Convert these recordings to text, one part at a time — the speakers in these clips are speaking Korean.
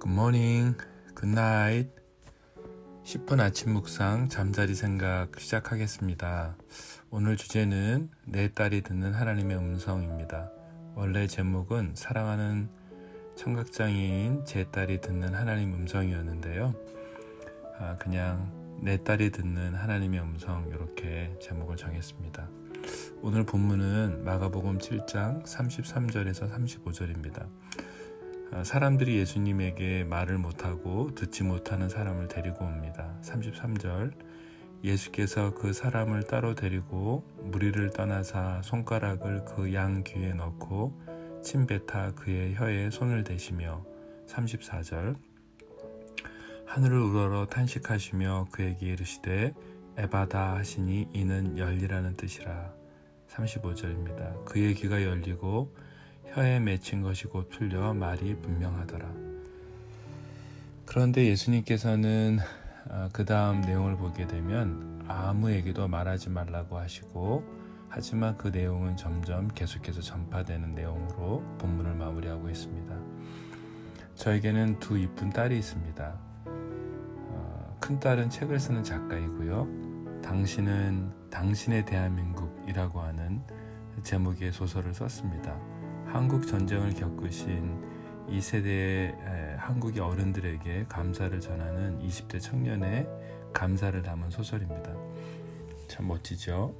Good morning, good night. 10분 아침 묵상 잠자리 생각 시작하겠습니다. 오늘 주제는 내 딸이 듣는 하나님의 음성입니다. 원래 제목은 사랑하는 청각장애인 제 딸이 듣는 하나님 음성이었는데요. 그냥 내 딸이 듣는 하나님의 음성 이렇게 제목을 정했습니다. 오늘 본문은 마가복음 7장 33절에서 35절입니다. 사람들이 예수님에게 말을 못하고 듣지 못하는 사람을 데리고 옵니다. 33절 예수께서 그 사람을 따로 데리고 무리를 떠나사 손가락을 그 양 귀에 넣고 침 뱉어 그의 혀에 손을 대시며 34절 하늘을 우러러 탄식하시며 그에게 이르시되 에바다 하시니 이는 열리라는 뜻이라. 35절입니다. 그의 귀가 열리고 혀에 맺힌 것이 곧 풀려 말이 분명하더라. 그런데 예수님께서는 그 다음 내용을 보게 되면 아무에게도 말하지 말라고 하시고, 하지만 그 내용은 점점 계속해서 전파되는 내용으로 본문을 마무리하고 있습니다. 저에게는 두 이쁜 딸이 있습니다. 큰 딸은 책을 쓰는 작가이고요. 당신은 당신의 대한민국이라고 하는 제목의 소설을 썼습니다. 한국 전쟁을 겪으신 이 세대의 한국의 어른들에게 감사를 전하는 20대 청년의 감사를 담은 소설입니다. 참 멋지죠?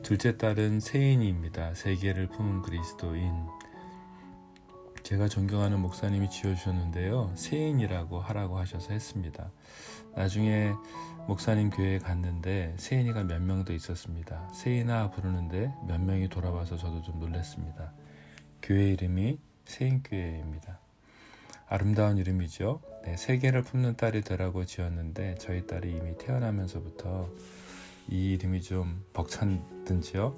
둘째 딸은 세인이입니다. 세계를 품은 그리스도인. 제가 존경하는 목사님이 지어주셨는데요. 세인이라고 하라고 하셔서 했습니다. 나중에 목사님 교회에 갔는데 세인이가 몇 명도 있었습니다. 세인아 부르는데 몇 명이 돌아와서 저도 좀 놀랐습니다. 교회 이름이 세인교회입니다. 아름다운 이름이죠. 네, 세계를 품는 딸이 되라고 지었는데 저희 딸이 이미 태어나면서부터 이 이름이 좀 벅찼든지요.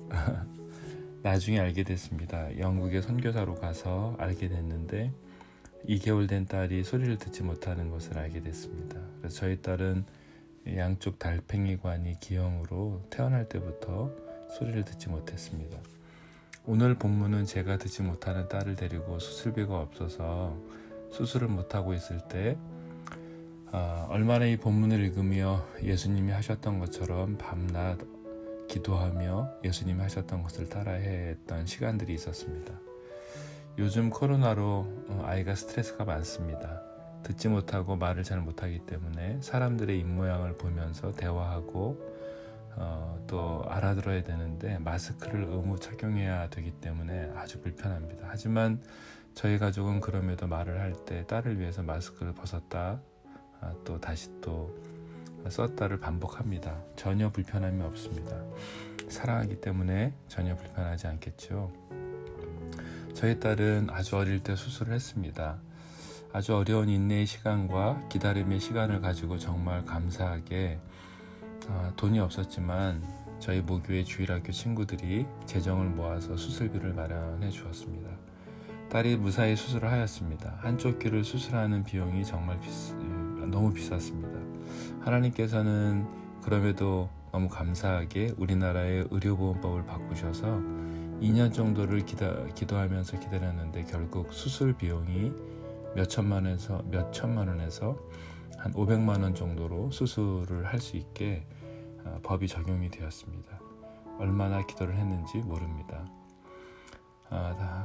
나중에 알게 됐습니다. 영국에 선교사로 가서 알게 됐는데 2개월 된 딸이 소리를 듣지 못하는 것을 알게 됐습니다. 그래서 저희 딸은 양쪽 달팽이관이 기형으로 태어날 때부터 소리를 듣지 못했습니다. 오늘 본문은 제가 듣지 못하는 딸을 데리고 수술비가 없어서 수술을 못하고 있을 때 얼마나 이 본문을 읽으며 예수님이 하셨던 것처럼 밤낮 기도하며 예수님이 하셨던 것을 따라했던 시간들이 있었습니다. 요즘 코로나로 아이가 스트레스가 많습니다. 듣지 못하고 말을 잘 못하기 때문에 사람들의 입모양을 보면서 대화하고 또 알아들어야 되는데 마스크를 의무 착용해야 되기 때문에 아주 불편합니다. 하지만 저희 가족은 그럼에도 말을 할 때 딸을 위해서 마스크를 벗었다 또 다시 또 썼다를 반복합니다. 전혀 불편함이 없습니다. 사랑하기 때문에 전혀 불편하지 않겠죠. 저희 딸은 아주 어릴 때 수술을 했습니다. 아주 어려운 인내의 시간과 기다림의 시간을 가지고 정말 감사하게 돈이 없었지만 저희 모교의 주일학교 친구들이 재정을 모아서 수술비를 마련해 주었습니다. 딸이 무사히 수술을 하였습니다. 한쪽 귀를 수술하는 비용이 정말 너무 비쌌습니다. 하나님께서는 그럼에도 너무 감사하게 우리나라의 의료보험법을 바꾸셔서 2년 정도를 기도하면서 기다렸는데 결국 수술 비용이 몇 천만 원에서 한 500만 원 정도로 수술을 할 수 있게 법이 적용이 되었습니다. 얼마나 기도를 했는지 모릅니다.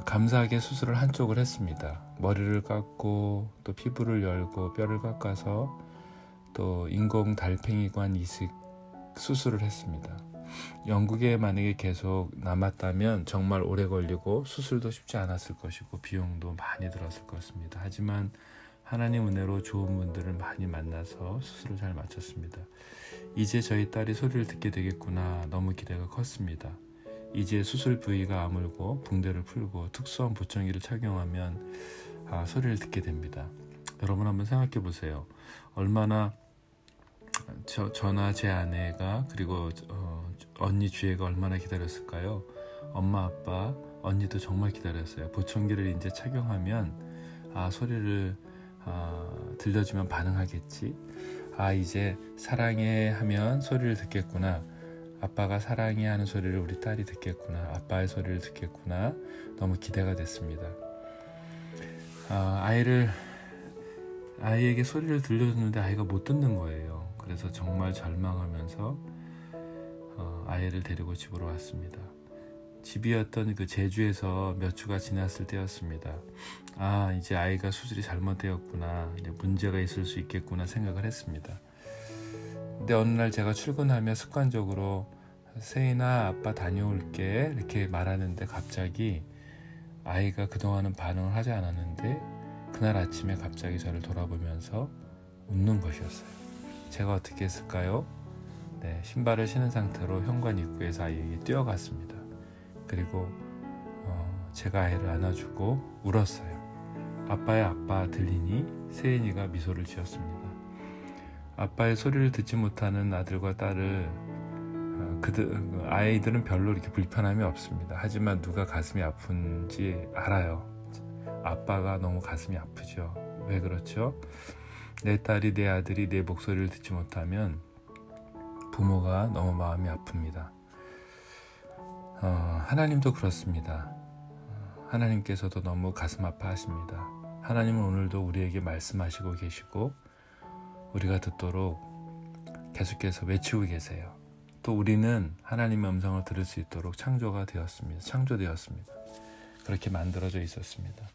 감사하게 수술을 한쪽을 했습니다. 머리를 깎고 또 피부를 열고 뼈를 깎아서 또 인공 달팽이관 이식 수술을 했습니다. 영국에 만약에 계속 남았다면 정말 오래 걸리고 수술도 쉽지 않았을 것이고 비용도 많이 들었을 것입니다. 하지만 하나님 은혜로 좋은 분들을 많이 만나서 수술을 잘 마쳤습니다. 이제 저희 딸이 소리를 듣게 되겠구나. 너무 기대가 컸습니다. 이제 수술 부위가 아물고 붕대를 풀고 특수한 보청기를 착용하면 소리를 듣게 됩니다. 여러분 한번 생각해 보세요. 얼마나 저나 제 아내가 그리고 언니 주혜가 얼마나 기다렸을까요? 엄마 아빠 언니도 정말 기다렸어요. 보청기를 이제 착용하면 소리를 들려주면 반응하겠지. 이제 사랑해 하면 소리를 듣겠구나. 아빠가 사랑해 하는 소리를 우리 딸이 듣겠구나. 아빠의 소리를 듣겠구나. 너무 기대가 됐습니다. 아이를 아이에게 소리를 들려줬는데 아이가 못 듣는 거예요. 그래서 정말 절망하면서 아이를 데리고 집으로 왔습니다. 집이었던 그 제주에서 몇 주가 지났을 때였습니다. 이제 아이가 수술이 잘못되었구나, 이제 문제가 있을 수 있겠구나 생각을 했습니다. 근데 어느 날 제가 출근하며 습관적으로 세인아 아빠 다녀올게 이렇게 말하는데 갑자기 아이가 그동안은 반응을 하지 않았는데 그날 아침에 갑자기 저를 돌아보면서 웃는 것이었어요. 제가 어떻게 했을까요? 네, 신발을 신은 상태로 현관 입구에서 아이에게 뛰어갔습니다. 그리고 제가 아이를 안아주고 울었어요. 아빠야 아빠 들리니? 세인이가 미소를 지었습니다. 아빠의 소리를 듣지 못하는 아들과 딸을 아이들은 별로 이렇게 불편함이 없습니다. 하지만 누가 가슴이 아픈지 알아요. 아빠가 너무 가슴이 아프죠. 왜 그렇죠? 내 딸이, 내 아들이 내 목소리를 듣지 못하면 부모가 너무 마음이 아픕니다. 하나님도 그렇습니다. 하나님께서도 너무 가슴 아파하십니다. 하나님은 오늘도 우리에게 말씀하시고 계시고 우리가 듣도록 계속해서 외치고 계세요. 또 우리는 하나님의 음성을 들을 수 있도록 창조되었습니다. 그렇게 만들어져 있었습니다.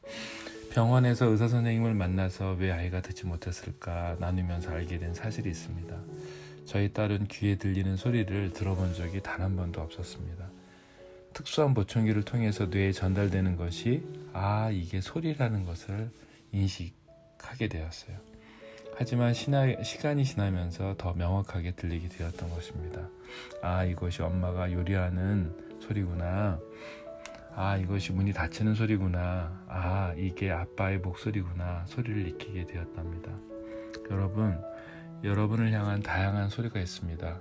병원에서 의사 선생님을 만나서 왜 아이가 듣지 못했을까 나누면서 알게 된 사실이 있습니다. 저희 딸은 귀에 들리는 소리를 들어본 적이 단 한 번도 없었습니다. 특수한 보청기를 통해서 뇌에 전달되는 것이 이게 소리라는 것을 인식하게 되었어요. 하지만 시간이 지나면서 더 명확하게 들리게 되었던 것입니다. 이것이 엄마가 요리하는 소리구나. 이것이 문이 닫히는 소리구나. 이게 아빠의 목소리구나. 소리를 익히게 되었답니다. 여러분을 향한 다양한 소리가 있습니다.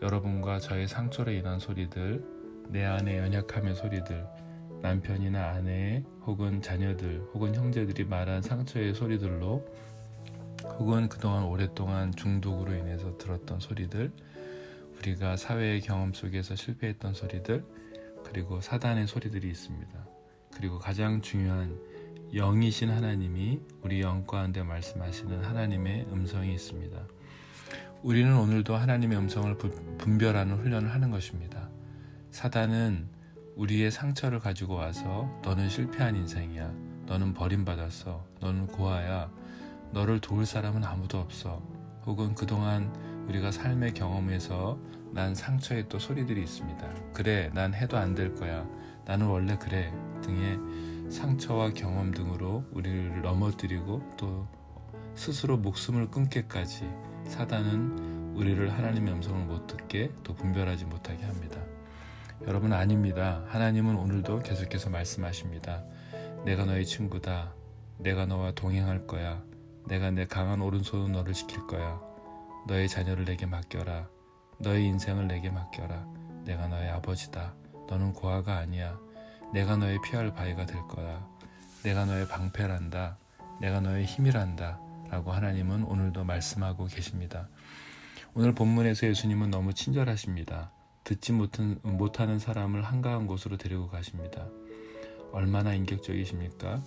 여러분과 저의 상처로 인한 소리들, 내 안의 연약함의 소리들, 남편이나 아내 혹은 자녀들 혹은 형제들이 말한 상처의 소리들로, 혹은 그동안 오랫동안 중독으로 인해서 들었던 소리들, 우리가 사회의 경험 속에서 실패했던 소리들, 그리고 사단의 소리들이 있습니다. 그리고 가장 중요한 영이신 하나님이 우리 영 가운데 말씀하시는 하나님의 음성이 있습니다. 우리는 오늘도 하나님의 음성을 분별하는 훈련을 하는 것입니다. 사단은 우리의 상처를 가지고 와서 너는 실패한 인생이야, 너는 버림받았어, 너는 고아야, 너를 도울 사람은 아무도 없어, 혹은 그동안 우리가 삶의 경험에서 난 상처의 또 소리들이 있습니다. 그래, 난 해도 안 될 거야, 나는 원래 그래 등의 상처와 경험 등으로 우리를 넘어뜨리고 또 스스로 목숨을 끊게까지 사단은 우리를 하나님의 음성을 못 듣게 또 분별하지 못하게 합니다. 여러분, 아닙니다. 하나님은 오늘도 계속해서 말씀하십니다. 내가 너의 친구다. 내가 너와 동행할 거야. 내가 내 강한 오른손으로 너를 지킬 거야. 너의 자녀를 내게 맡겨라. 너의 인생을 내게 맡겨라. 내가 너의 아버지다. 너는 고아가 아니야. 내가 너의 피할 바위가 될 거야. 내가 너의 방패란다. 내가 너의 힘이란다. 라고 하나님은 오늘도 말씀하고 계십니다. 오늘 본문에서 예수님은 너무 친절하십니다. 듣지 못하는 사람을 한가한 곳으로 데리고 가십니다. 얼마나 인격적이십니까?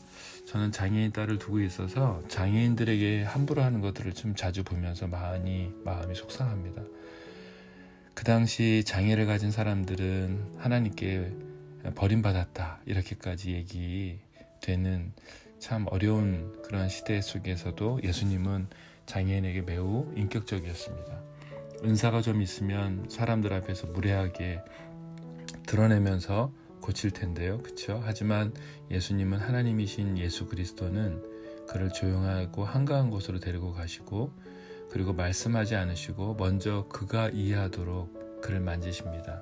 저는 장애인 딸을 두고 있어서 장애인들에게 함부로 하는 것들을 좀 자주 보면서 마음이 속상합니다. 그 당시 장애를 가진 사람들은 하나님께 버림받았다 이렇게까지 얘기되는 참 어려운 그런 시대 속에서도 예수님은 장애인에게 매우 인격적이었습니다. 은사가 좀 있으면 사람들 앞에서 무례하게 드러내면서 고칠 텐데요. 그렇죠? 하지만 예수님은 하나님이신 예수 그리스도는 그를 조용하고 한가한 곳으로 데리고 가시고, 그리고 말씀하지 않으시고 먼저 그가 이해하도록 그를 만지십니다.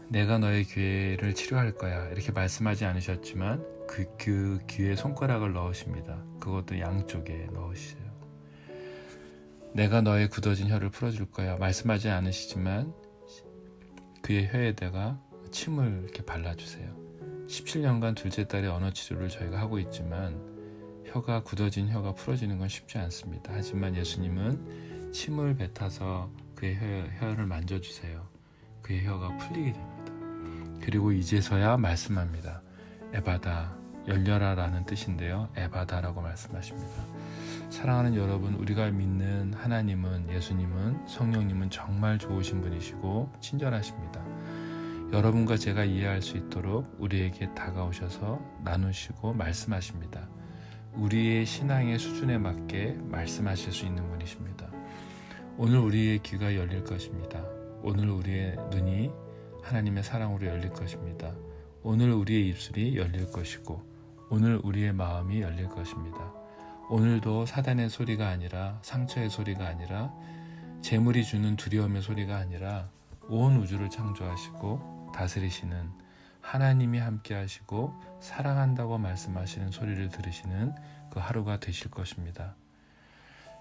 내가 너의 귀를 치료할 거야 이렇게 말씀하지 않으셨지만 그 귀에 손가락을 넣으십니다. 그것도 양쪽에 넣으시죠. 내가 너의 굳어진 혀를 풀어줄 거야 말씀하지 않으시지만 그의 혀에다가 침을 이렇게 발라주세요. 17년간 둘째 딸의 언어 치료를 저희가 하고 있지만 굳어진 혀가 풀어지는 건 쉽지 않습니다. 하지만 예수님은 침을 뱉어서 그의 혀를 만져주세요. 그의 혀가 풀리게 됩니다. 그리고 이제서야 말씀합니다. 에바다, 열려라라는 뜻인데요. 에바다라고 말씀하십니다. 사랑하는 여러분, 우리가 믿는 하나님은, 예수님은, 성령님은 정말 좋으신 분이시고 친절하십니다. 여러분과 제가 이해할 수 있도록 우리에게 다가오셔서 나누시고 말씀하십니다. 우리의 신앙의 수준에 맞게 말씀하실 수 있는 분이십니다. 오늘 우리의 귀가 열릴 것입니다. 오늘 우리의 눈이 하나님의 사랑으로 열릴 것입니다. 오늘 우리의 입술이 열릴 것이고 오늘 우리의 마음이 열릴 것입니다. 오늘도 사단의 소리가 아니라, 상처의 소리가 아니라, 재물이 주는 두려움의 소리가 아니라 온 우주를 창조하시고 다스리시는 하나님이 함께 하시고 사랑한다고 말씀하시는 소리를 들으시는 그 하루가 되실 것입니다.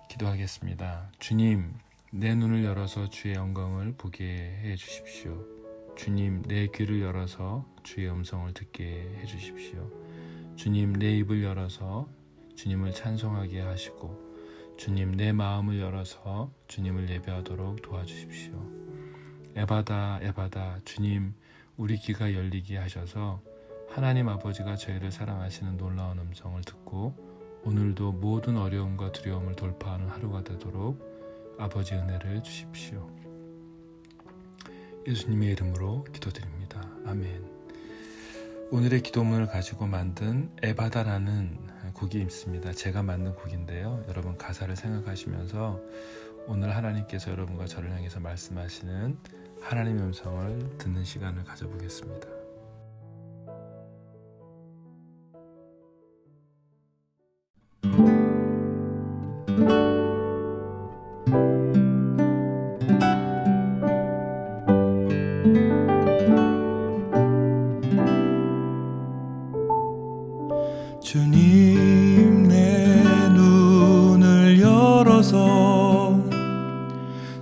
기도하겠습니다. 주님, 내 눈을 열어서 주의 영광을 보게 해 주십시오. 주님, 내 귀를 열어서 주의 음성을 듣게 해 주십시오. 주님, 내 입을 열어서 주님을 찬송하게 하시고, 주님, 내 마음을 열어서 주님을 예배하도록 도와주십시오. 에바다, 에바다. 주님, 우리 귀가 열리게 하셔서 하나님 아버지가 저희를 사랑하시는 놀라운 음성을 듣고 오늘도 모든 어려움과 두려움을 돌파하는 하루가 되도록 아버지 은혜를 주십시오. 예수님의 이름으로 기도드립니다. 아멘. 오늘의 기도문을 가지고 만든 에바다라는 곡이 있습니다. 제가 만든 곡인데요. 여러분 가사를 생각하시면서 오늘 하나님께서 여러분과 저를 향해서 말씀하시는 하나님의 음성을 듣는 시간을 가져보겠습니다. 주님, 내 눈을 열어서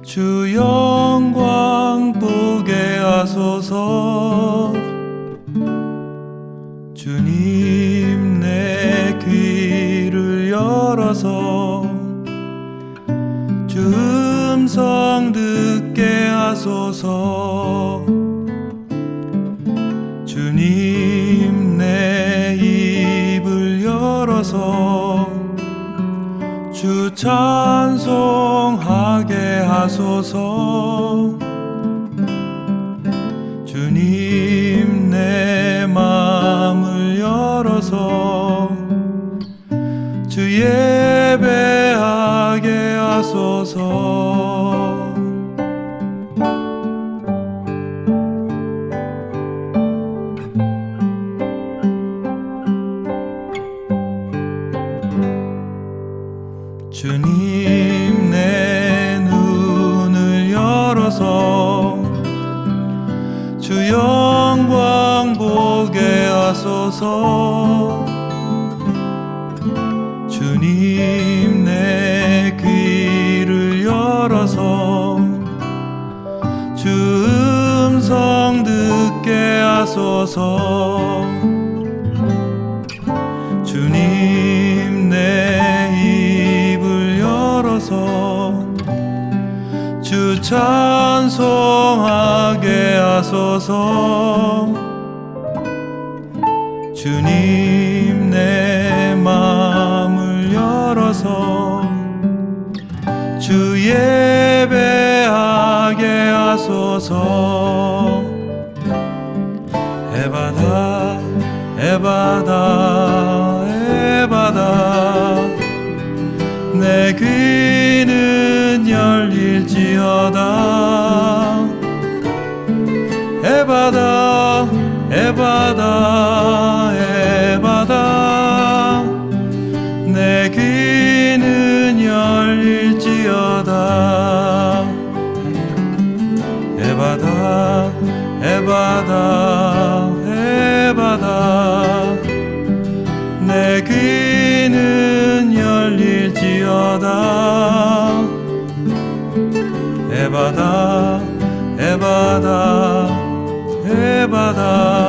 주 영광 보게 하소서. 주님, 내 귀를 열어서 주 음성 듣게 하소서. 주님, 내 입을 열어서 주 찬송하게 하소서. 주님, 내 마음을 열어서 주 예배하게 하소서. 주님, 내 눈을 열어서 주 영광 보게 하소서. 주님, 내 귀를 열어서 주 음성 듣게 하소서. 주님, 내 입을 열어서 주 찬송하게 하소서. 주님, 내 마음을 열어서 주 예배하게 하소서. 에바다, 에바다, 에바다. 내 귀는 열릴지어다. 에바다, 에바다, 에바다. 내 귀는 열릴지어다. 에바다, 에바다, 에바다. 내 귀는 열릴지어다. 에바다, 에바다, 에바다.